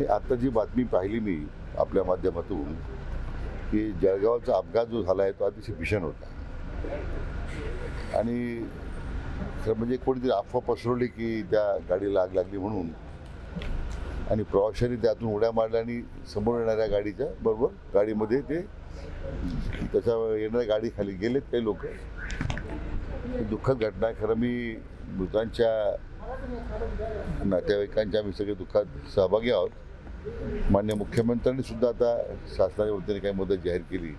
आता जी बातमी पाहिली मी आपल्या माध्यमातून की जळगावचा अपघात जो झाला आहे तो अतिशय भीषण होता आणि खरं म्हणजे कोणीतरी अफवा पसरवली की त्या गाडीला आग लागली म्हणून आणि प्रवाशांनी त्यातून उड्या मारल्या आणि समोर येणाऱ्या गाडीच्या बरोबर गाडीमध्ये ते त्याच्या येणाऱ्या गाडी खाली गेलेत काही लोक. दुःखद घटना आहे. खरं मी मृतांच्या नातेवाईकांच्या आम्ही सगळे दुःखात सहभागी आहोत. माननीय मुख्यमंत्र्यांनी सुद्धा आता शासनाच्या वतीने काही मदत जाहीर केली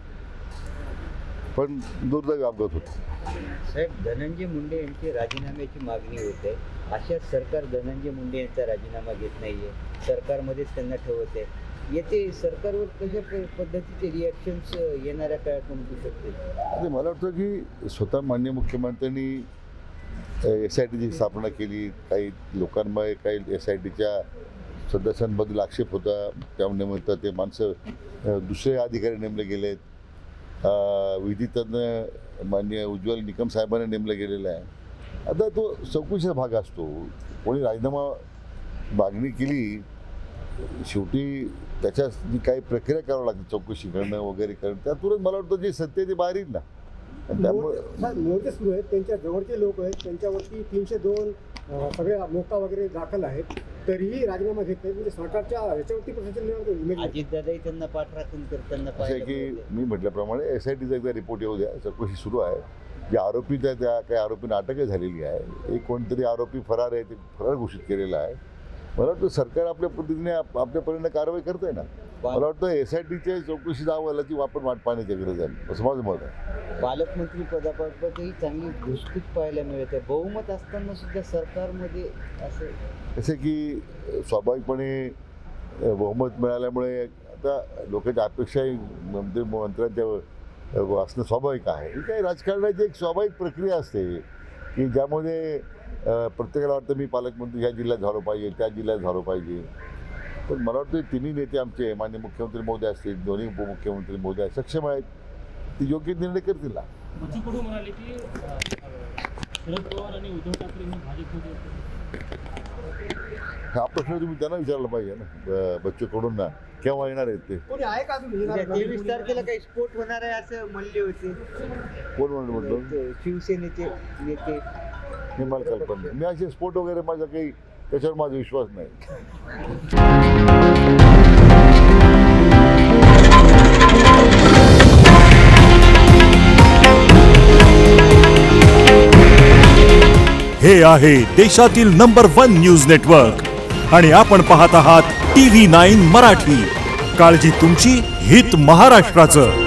पण दुर्दैवी अपघात होता. साहेब, धनंजय मुंडे यांची राजीनाम्याची मागणी होते. अशाच सरकार धनंजय मुंडे यांचा राजीनामा घेत नाहीये, सरकारमध्येच त्यांना ठेवत आहे. येथे सरकारवर कशा पद्धतीचे रिॲक्शन्स येणाऱ्या काळात होऊ शकते? मला वाटतं की स्वतः माननीय मुख्यमंत्र्यांनी SITची स्थापना केली. काही लोकांमुळे काही SITच्या सदस्यांबद्दल आक्षेप होता, त्यानिमित्त ते माणसं दुसरे अधिकारी नेमले गेलेत. विधितज्ञ माननीय उज्ज्वल निकम साहेबांना नेमलं गेलेलं आहे. आता तो चौकशीचा भाग असतो. कोणी राजीनामा मागणी केली शेवटी त्याच्या जी काही प्रक्रिया करावी लागते चौकशी करणं वगैरे करणं त्यातूनच मला वाटतं जे सत्य ते बाहेर येईल ना. त्यामुळे सुरू आहेत, त्यांच्या जवळचे लोक आहेत, त्यांच्यावरती 302 सगळे मोका वगैरे दाखल आहेत, तरीही राजीनामा घेत नाही. म्हणजे सरकारच्या याच्यावरती प्रशासन अजितदादाही त्यांना पाठराखण करताना असं आहे की मी म्हटल्याप्रमाणे SITचा एकदा रिपोर्ट येऊ द्या. चौकशी सुरू आहे. जे आरोपी त्या काही आरोपींना अटकही झालेली आहे. एक कोणतरी आरोपी फरार आहे, ते फरार घोषित केलेला आहे. मला वाटतं सरकार आपल्या पद्धतीने आपल्यापर्यंत कारवाई करत आहे ना. मला वाटतं SITच्या चौकशीचा अहवालाची वापर वाट पाहण्याची गरज आहे असं माझं मत आहे. पालकमंत्री पदाबाबतही चांगली घुसखुस पाहायला मिळते. बहुमत असताना सुद्धा सरकारमध्ये असं की स्वाभाविकपणे बहुमत मिळाल्यामुळे आता लोकांच्या अपेक्षाही मंत्र्यांच्या असणं स्वाभाविक आहे. ही काही राजकारणाची एक स्वाभाविक प्रक्रिया असते की ज्यामध्ये प्रत्येकाला वाटतं मी पालकमंत्री ह्या जिल्ह्यात झालो पाहिजे, त्या जिल्ह्यात झालो पाहिजे. पण मला वाटतं तिन्ही नेते आमचे माननीय मुख्यमंत्री महोदय असतील, दोन्ही उपमुख्यमंत्री महोदय सक्षम आहेत, ते योग्य निर्णय करतील ना. म्हणाले की शरद पवार आणि उद्धव ठाकरे भाजपमध्ये. हा प्रश्न तुम्ही त्यांना विचारला पाहिजे ना बच्चू कडूंना केव्हा येणार आहेत ते. 23 तारखेला काही स्फोट होणार आहे असं म्हणले होते. कोण म्हणलं? शिवसेनेचे नेते. हे मला कल्पना नाही. मी असे स्फोट वगैरे माझा काही त्याच्यावर माझा विश्वास नाही. हे आहे देशातील नंबर 1 न्यूज नेटवर्क आणि आपण पाहत आहात TV9 मराठी. काळजी तुमची, हित महाराष्ट्राचं.